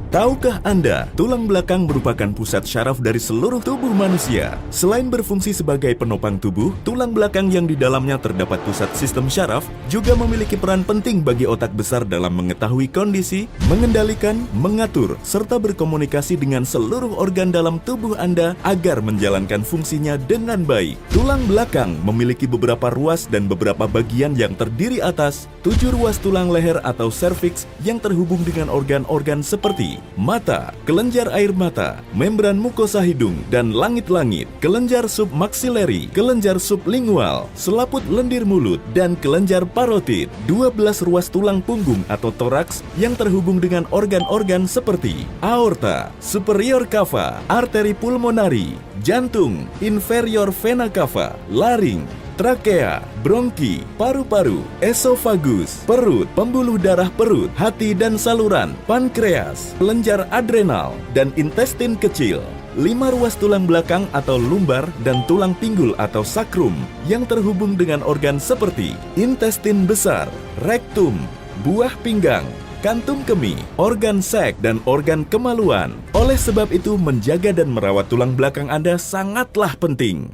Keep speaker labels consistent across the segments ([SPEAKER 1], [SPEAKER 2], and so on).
[SPEAKER 1] Tahukah Anda, tulang belakang merupakan pusat syaraf dari seluruh tubuh manusia. Selain berfungsi sebagai penopang tubuh, tulang belakang yang di dalamnya terdapat pusat sistem syaraf juga memiliki peran penting bagi otak besar dalam mengetahui kondisi, mengendalikan, mengatur, serta berkomunikasi dengan seluruh organ dalam tubuh Anda agar menjalankan fungsinya dengan baik. Tulang belakang memiliki beberapa ruas dan beberapa bagian yang terdiri atas 7 ruas tulang leher atau serviks yang terhubung dengan organ-organ seperti mata, kelenjar air mata, membran mukosa hidung, dan langit-langit, kelenjar submaksileri, kelenjar sublingual, selaput lendir mulut, dan kelenjar parotid. 12 ruas tulang punggung atau toraks yang terhubung dengan organ-organ seperti aorta, superior cava, arteri pulmonari, jantung, inferior vena cava, laring, trakea, bronki, paru-paru, esofagus, perut, pembuluh darah perut, hati dan saluran, pankreas, kelenjar adrenal, dan intestin kecil. 5 ruas tulang belakang atau lumbar dan tulang pinggul atau sakrum yang terhubung dengan organ seperti intestin besar, rektum, buah pinggang, kantung kemih, organ seks, dan organ kemaluan. Oleh sebab itu, menjaga dan merawat tulang belakang Anda sangatlah penting.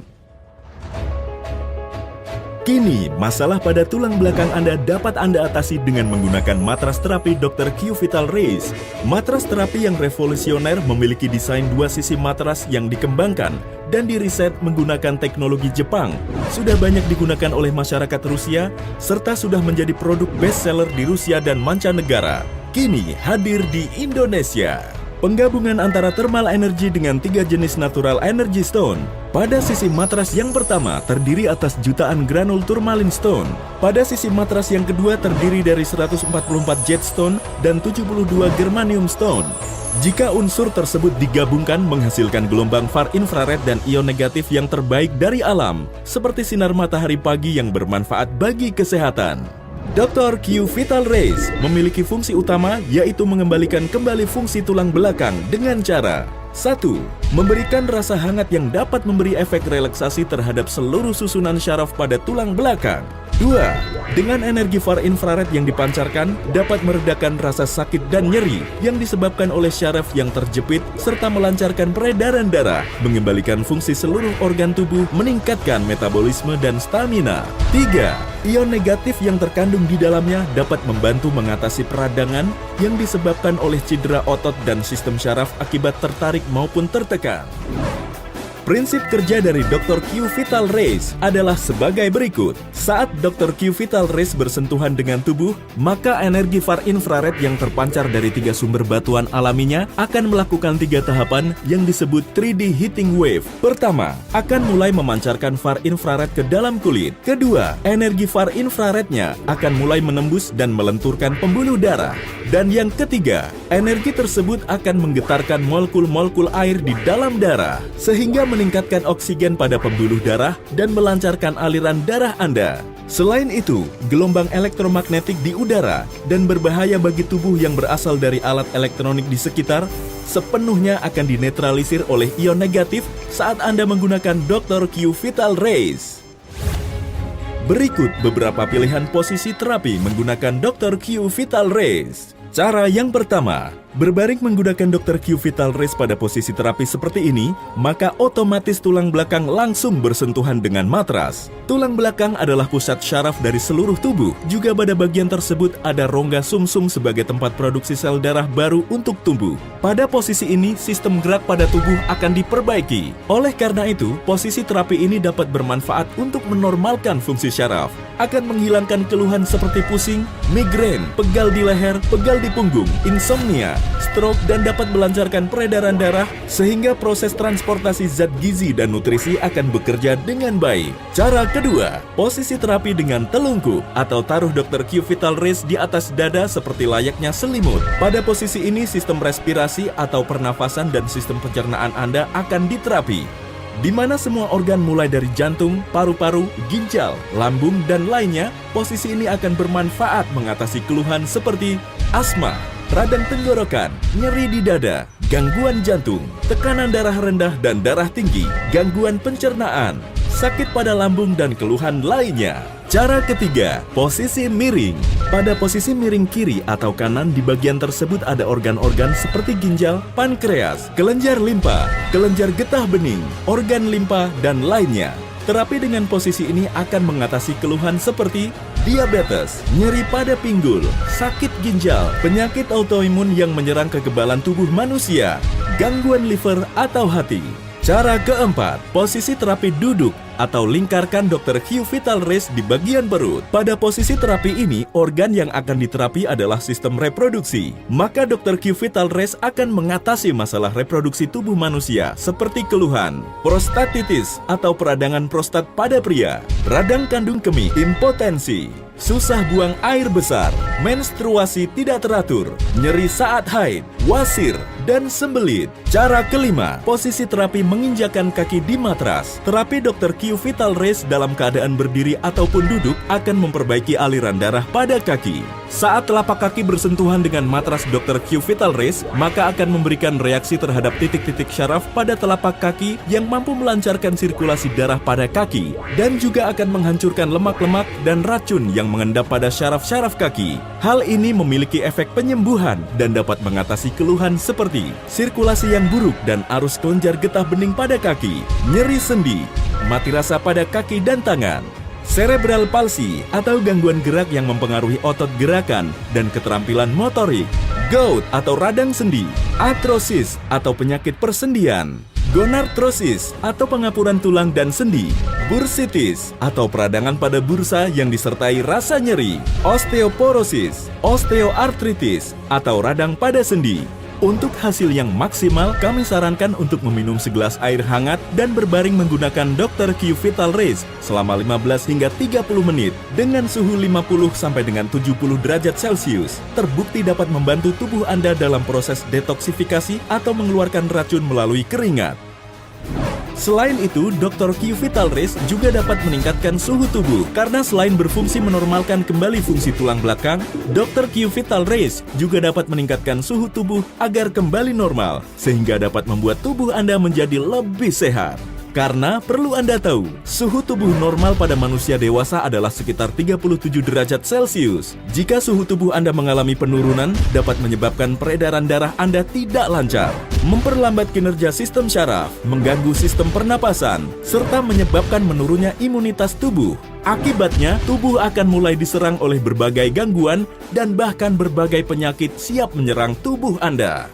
[SPEAKER 1] Kini, masalah pada tulang belakang Anda dapat Anda atasi dengan menggunakan matras terapi Dr. Q Vital Race. Matras terapi yang revolusioner memiliki desain 2 sisi matras yang dikembangkan dan diriset menggunakan teknologi Jepang. Sudah banyak digunakan oleh masyarakat Rusia, serta sudah menjadi produk bestseller di Rusia dan mancanegara. Kini hadir di Indonesia. Penggabungan antara thermal energy dengan 3 jenis natural energy stone. Pada sisi matras yang pertama terdiri atas jutaan granul tourmaline stone. Pada sisi matras yang kedua terdiri dari 144 jet stone dan 72 germanium stone. Jika unsur tersebut digabungkan menghasilkan gelombang far infrared dan ion negatif yang terbaik dari alam, seperti sinar matahari pagi yang bermanfaat bagi kesehatan. Dr. Q Vital Race memiliki fungsi utama yaitu mengembalikan kembali fungsi tulang belakang dengan cara 1. Memberikan rasa hangat yang dapat memberi efek relaksasi terhadap seluruh susunan syaraf pada tulang belakang. 2. Dengan energi far infrared yang dipancarkan dapat meredakan rasa sakit dan nyeri yang disebabkan oleh syaraf yang terjepit serta melancarkan peredaran darah, mengembalikan fungsi seluruh organ tubuh, meningkatkan metabolisme dan stamina. 3. Ion negatif yang terkandung di dalamnya dapat membantu mengatasi peradangan yang disebabkan oleh cedera otot dan sistem syaraf akibat tertarik maupun tertekan. Prinsip kerja dari Dr. Q Vital Race adalah sebagai berikut. Saat Dr. Q Vital Race bersentuhan dengan tubuh, maka energi far infrared yang terpancar dari 3 sumber batuan alaminya akan melakukan 3 tahapan yang disebut 3D heating wave. Pertama, akan mulai memancarkan far infrared ke dalam kulit. Kedua, energi far infrarednya akan mulai menembus dan melenturkan pembuluh darah. Dan yang ketiga, energi tersebut akan menggetarkan molekul-molekul air di dalam darah, sehingga meningkatkan oksigen pada pembuluh darah dan melancarkan aliran darah Anda. Selain itu, gelombang elektromagnetik di udara dan berbahaya bagi tubuh yang berasal dari alat elektronik di sekitar sepenuhnya akan dinetralisir oleh ion negatif saat Anda menggunakan Dr. Q Vital Race. Berikut beberapa pilihan posisi terapi menggunakan Dr. Q Vital Race. Cara yang pertama, berbaring menggunakan Dr. Q Vital Race pada posisi terapi seperti ini, maka otomatis tulang belakang langsung bersentuhan dengan matras. Tulang belakang adalah pusat syaraf dari seluruh tubuh. Juga pada bagian tersebut ada rongga sumsum sebagai tempat produksi sel darah baru untuk tumbuh. Pada posisi ini, sistem gerak pada tubuh akan diperbaiki. Oleh karena itu, posisi terapi ini dapat bermanfaat untuk menormalkan fungsi syaraf. Akan menghilangkan keluhan seperti pusing, migrain, pegal di leher, pegal di punggung, insomnia, stroke, dan dapat melancarkan peredaran darah sehingga proses transportasi zat gizi dan nutrisi akan bekerja dengan baik. Cara kedua, posisi terapi dengan telungkup atau taruh Dr. Q Vital Race di atas dada seperti layaknya selimut. Pada posisi ini sistem respirasi atau pernafasan dan sistem pencernaan Anda akan diterapi, di mana semua organ mulai dari jantung, paru-paru, ginjal, lambung, dan lainnya. Posisi ini akan bermanfaat mengatasi keluhan seperti asma, radang tenggorokan, nyeri di dada, gangguan jantung, tekanan darah rendah dan darah tinggi, gangguan pencernaan, sakit pada lambung, dan keluhan lainnya. Cara ketiga, posisi miring. Pada posisi miring kiri atau kanan di bagian tersebut ada organ-organ seperti ginjal, pankreas, kelenjar limpa, kelenjar getah bening, organ limpa, dan lainnya. Terapi dengan posisi ini akan mengatasi keluhan seperti diabetes, nyeri pada pinggul, sakit ginjal, penyakit autoimun yang menyerang kekebalan tubuh manusia, gangguan liver atau hati. Cara keempat, posisi terapi duduk atau lingkarkan Dr. Q Vital Race di bagian perut. Pada posisi terapi ini, organ yang akan diterapi adalah sistem reproduksi. Maka Dr. Q Vital Race akan mengatasi masalah reproduksi tubuh manusia seperti keluhan, prostatitis atau peradangan prostat pada pria, radang kandung kemih, impotensi, susah buang air besar, menstruasi tidak teratur, nyeri saat haid, wasir, dan sembelit. Cara kelima, posisi terapi menginjakan kaki di matras. Terapi Dr. Q Vital Race dalam keadaan berdiri ataupun duduk akan memperbaiki aliran darah pada kaki. Saat telapak kaki bersentuhan dengan matras Dr. Q Vital Race, maka akan memberikan reaksi terhadap titik-titik syaraf pada telapak kaki yang mampu melancarkan sirkulasi darah pada kaki dan juga akan menghancurkan lemak-lemak dan racun yang mengendap pada syaraf-syaraf kaki. Hal ini memiliki efek penyembuhan dan dapat mengatasi keluhan seperti sirkulasi yang buruk dan arus kelenjar getah bening pada kaki, nyeri sendi, mati rasa pada kaki dan tangan, cerebral palsy atau gangguan gerak yang mempengaruhi otot gerakan dan keterampilan motorik, gout atau radang sendi, artrosis atau penyakit persendian, gonartrosis atau pengapuran tulang dan sendi, bursitis atau peradangan pada bursa yang disertai rasa nyeri, osteoporosis, osteoartritis atau radang pada sendi. Untuk hasil yang maksimal, kami sarankan untuk meminum segelas air hangat dan berbaring menggunakan Dr. Q Vital Race selama 15 hingga 30 menit dengan suhu 50 sampai dengan 70 derajat Celcius. Terbukti dapat membantu tubuh Anda dalam proses detoksifikasi atau mengeluarkan racun melalui keringat. Selain itu, Dr. Q Vital Race juga dapat meningkatkan suhu tubuh karena selain berfungsi menormalkan kembali fungsi tulang belakang, Dr. Q Vital Race juga dapat meningkatkan suhu tubuh agar kembali normal sehingga dapat membuat tubuh Anda menjadi lebih sehat. Karena perlu Anda tahu, suhu tubuh normal pada manusia dewasa adalah sekitar 37 derajat Celcius. Jika suhu tubuh Anda mengalami penurunan, dapat menyebabkan peredaran darah Anda tidak lancar, memperlambat kinerja sistem syaraf, mengganggu sistem pernapasan, serta menyebabkan menurunnya imunitas tubuh. Akibatnya, tubuh akan mulai diserang oleh berbagai gangguan dan bahkan berbagai penyakit siap menyerang tubuh Anda.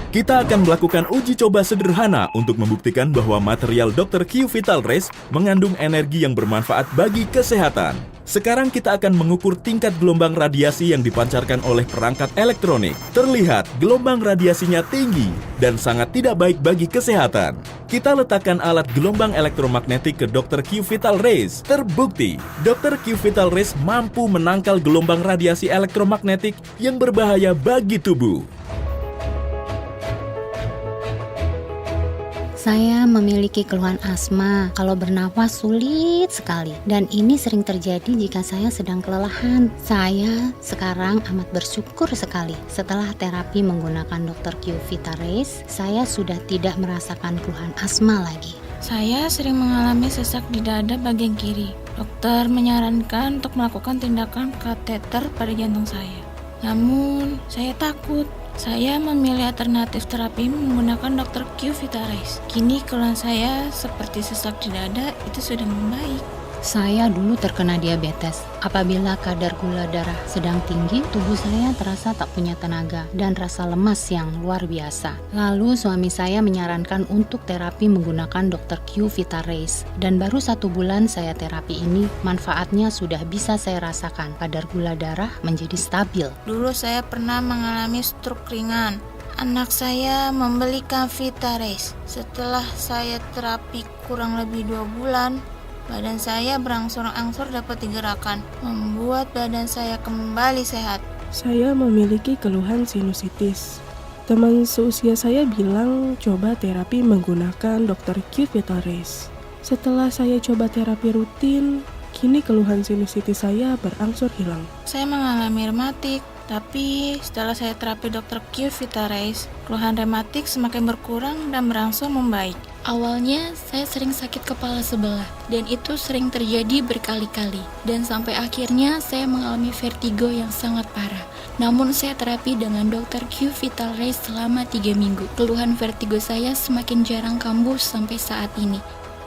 [SPEAKER 1] Kita akan melakukan uji coba sederhana untuk membuktikan bahwa material Dr. Q Vital Race mengandung energi yang bermanfaat bagi kesehatan. Sekarang kita akan mengukur tingkat gelombang radiasi yang dipancarkan oleh perangkat elektronik. Terlihat gelombang radiasinya tinggi dan sangat tidak baik bagi kesehatan. Kita letakkan alat gelombang elektromagnetik ke Dr. Q Vital Race. Terbukti, Dr. Q Vital Race mampu menangkal gelombang radiasi elektromagnetik yang berbahaya bagi tubuh.
[SPEAKER 2] Saya memiliki keluhan asma, kalau bernafas sulit sekali dan ini sering terjadi jika saya sedang kelelahan. Saya sekarang amat bersyukur sekali setelah terapi menggunakan Dr. Q Vital Race, saya sudah tidak merasakan keluhan asma lagi.
[SPEAKER 3] Saya sering mengalami sesak di dada bagian kiri. Dokter menyarankan untuk melakukan tindakan kateter pada jantung saya. Namun, saya takut. Saya memilih alternatif terapi menggunakan Dr. Q Vital Race. Kini keluhan saya seperti sesak di dada itu sudah membaik.
[SPEAKER 2] Saya dulu terkena diabetes. Apabila kadar gula darah sedang tinggi, tubuh saya terasa tak punya tenaga dan rasa lemas yang luar biasa. Lalu suami saya menyarankan untuk terapi menggunakan Dr. Q Vital Race. Dan baru 1 bulan saya terapi ini, manfaatnya sudah bisa saya rasakan. Kadar gula darah menjadi stabil.
[SPEAKER 3] Dulu saya pernah mengalami stroke ringan. Anak saya membelikan Vital Race. Setelah saya terapi kurang lebih 2 bulan, badan saya berangsur-angsur dapat digerakkan, membuat badan saya kembali sehat.
[SPEAKER 4] Saya memiliki keluhan sinusitis. Teman seusia saya bilang coba terapi menggunakan Dr. Q Vital Race. Setelah saya coba terapi rutin, kini keluhan sinusitis saya berangsur hilang.
[SPEAKER 3] Saya mengalami rematik, tapi setelah saya terapi Dr. Q Vital Race, keluhan rematik semakin berkurang dan berangsur membaik. Awalnya saya sering sakit kepala sebelah dan itu sering terjadi berkali-kali dan sampai akhirnya saya mengalami vertigo yang sangat parah. Namun saya terapi dengan Dr. Q Vital Rays selama 3 minggu. Keluhan vertigo saya semakin jarang kambuh sampai saat ini.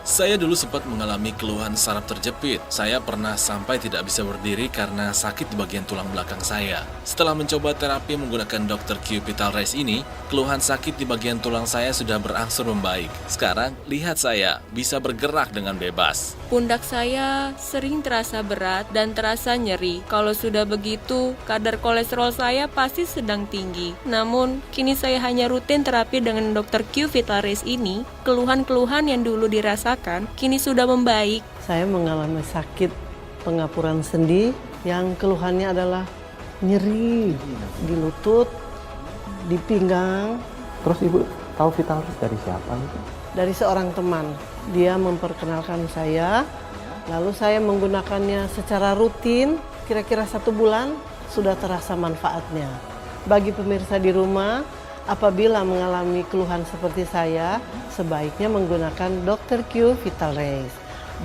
[SPEAKER 5] Saya dulu sempat mengalami keluhan saraf terjepit. Saya pernah sampai tidak bisa berdiri karena sakit di bagian tulang belakang saya. Setelah mencoba terapi menggunakan Dr. Q Vital Rays ini, keluhan sakit di bagian tulang saya sudah berangsur membaik. Sekarang, lihat saya bisa bergerak dengan bebas.
[SPEAKER 6] Pundak saya sering terasa berat dan terasa nyeri. Kalau sudah begitu, kadar kolesterol saya pasti sedang tinggi. Namun, kini saya hanya rutin terapi dengan Dr. Q Vital Rays ini. Keluhan-keluhan yang dulu dirasakan, kini sudah membaik.
[SPEAKER 7] Saya mengalami sakit pengapuran sendi yang keluhannya adalah nyeri di lutut, di pinggang.
[SPEAKER 8] Terus Ibu tahu Vital Rays dari siapa gitu?
[SPEAKER 7] Dari seorang teman. Dia memperkenalkan saya, lalu saya menggunakannya secara rutin, kira-kira 1 bulan sudah terasa manfaatnya. Bagi pemirsa di rumah, apabila mengalami keluhan seperti saya, sebaiknya menggunakan Dr. Q Vital Rays.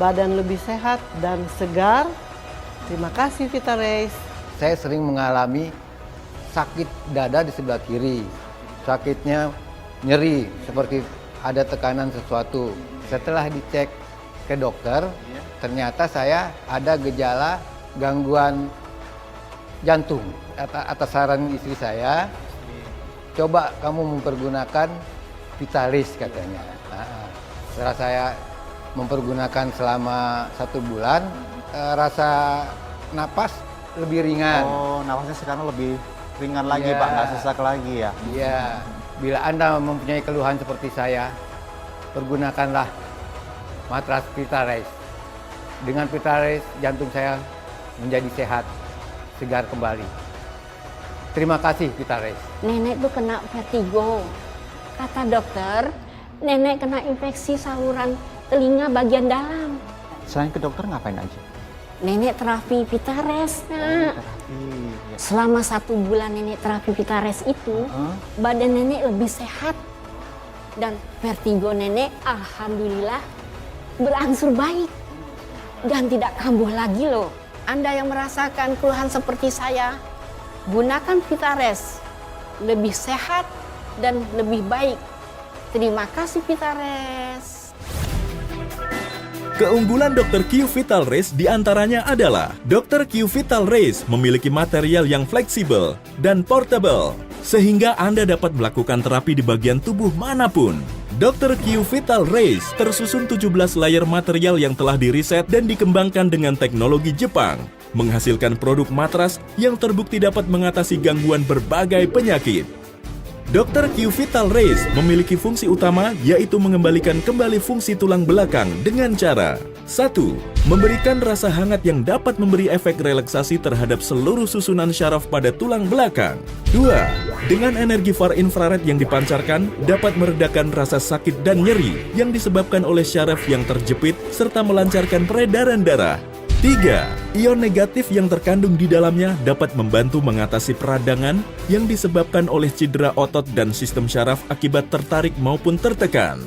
[SPEAKER 7] Badan lebih sehat dan segar. Terima kasih Vital Rays.
[SPEAKER 9] Saya sering mengalami sakit dada di sebelah kiri. Sakitnya nyeri, seperti ada tekanan sesuatu. Setelah dicek ke dokter, ternyata saya ada gejala gangguan jantung. Atas saran istri saya, coba kamu mempergunakan Vital Rays katanya. Setelah saya mempergunakan selama 1 bulan, rasa napas lebih ringan.
[SPEAKER 8] Oh, nafasnya sekarang lebih ringan lagi Pak, nggak sesak lagi ya?
[SPEAKER 9] Iya, bila Anda mempunyai keluhan seperti saya, pergunakanlah matras Vital Rays. Dengan Vital Rays, jantung saya menjadi sehat, segar kembali. Terima kasih Vital Rays.
[SPEAKER 10] Nenek tuh kena vertigo. Kata dokter, nenek kena infeksi saluran telinga bagian dalam.
[SPEAKER 8] Selain ke dokter ngapain aja?
[SPEAKER 10] Nenek terapi Vital Rays, Nak. Selama 1 bulan nenek terapi Vital Rays itu, badan nenek lebih sehat. Dan vertigo nenek, alhamdulillah, berangsur baik. Dan tidak kambuh lagi loh. Anda yang merasakan keluhan seperti saya, gunakan Vital Rays. Lebih sehat dan lebih baik. Terima kasih Vital Rays.
[SPEAKER 1] Keunggulan Dr. Q Vital Rays diantaranya adalah Dr. Q Vital Rays memiliki material yang fleksibel dan portable, sehingga Anda dapat melakukan terapi di bagian tubuh manapun. Dr. Q Vital Rays tersusun 17 layer material yang telah diriset dan dikembangkan dengan teknologi Jepang, menghasilkan produk matras yang terbukti dapat mengatasi gangguan berbagai penyakit. Dr. Q Vital Rays memiliki fungsi utama yaitu mengembalikan kembali fungsi tulang belakang dengan cara 1. Memberikan rasa hangat yang dapat memberi efek relaksasi terhadap seluruh susunan syaraf pada tulang belakang. 2. Dengan energi far infrared yang dipancarkan dapat meredakan rasa sakit dan nyeri yang disebabkan oleh syaraf yang terjepit serta melancarkan peredaran darah. 3. Ion negatif yang terkandung di dalamnya dapat membantu mengatasi peradangan yang disebabkan oleh cedera otot dan sistem syaraf akibat tertarik maupun tertekan.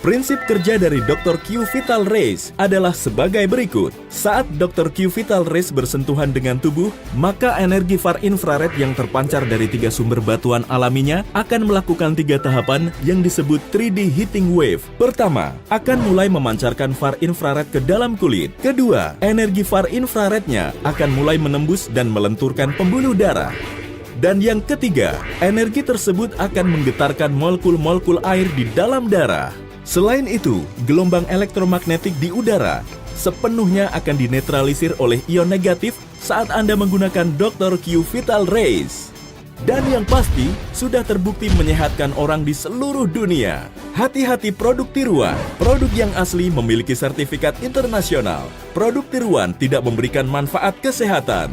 [SPEAKER 1] Prinsip kerja dari Dr. Q Vital Rays adalah sebagai berikut. Saat Dr. Q Vital Rays bersentuhan dengan tubuh, maka energi far infrared yang terpancar dari 3 sumber batuan alaminya akan melakukan 3 tahapan yang disebut 3D heating wave. Pertama, akan mulai memancarkan far infrared ke dalam kulit. Kedua, energi far infrarednya akan mulai menembus dan melenturkan pembuluh darah. Dan yang ketiga, energi tersebut akan menggetarkan molekul-molekul air di dalam darah. Selain itu, gelombang elektromagnetik di udara sepenuhnya akan dinetralisir oleh ion negatif saat Anda menggunakan Dr. Q Vital Rays. Dan yang pasti, sudah terbukti menyehatkan orang di seluruh dunia. Hati-hati produk tiruan. Produk yang asli memiliki sertifikat internasional. Produk tiruan tidak memberikan manfaat kesehatan.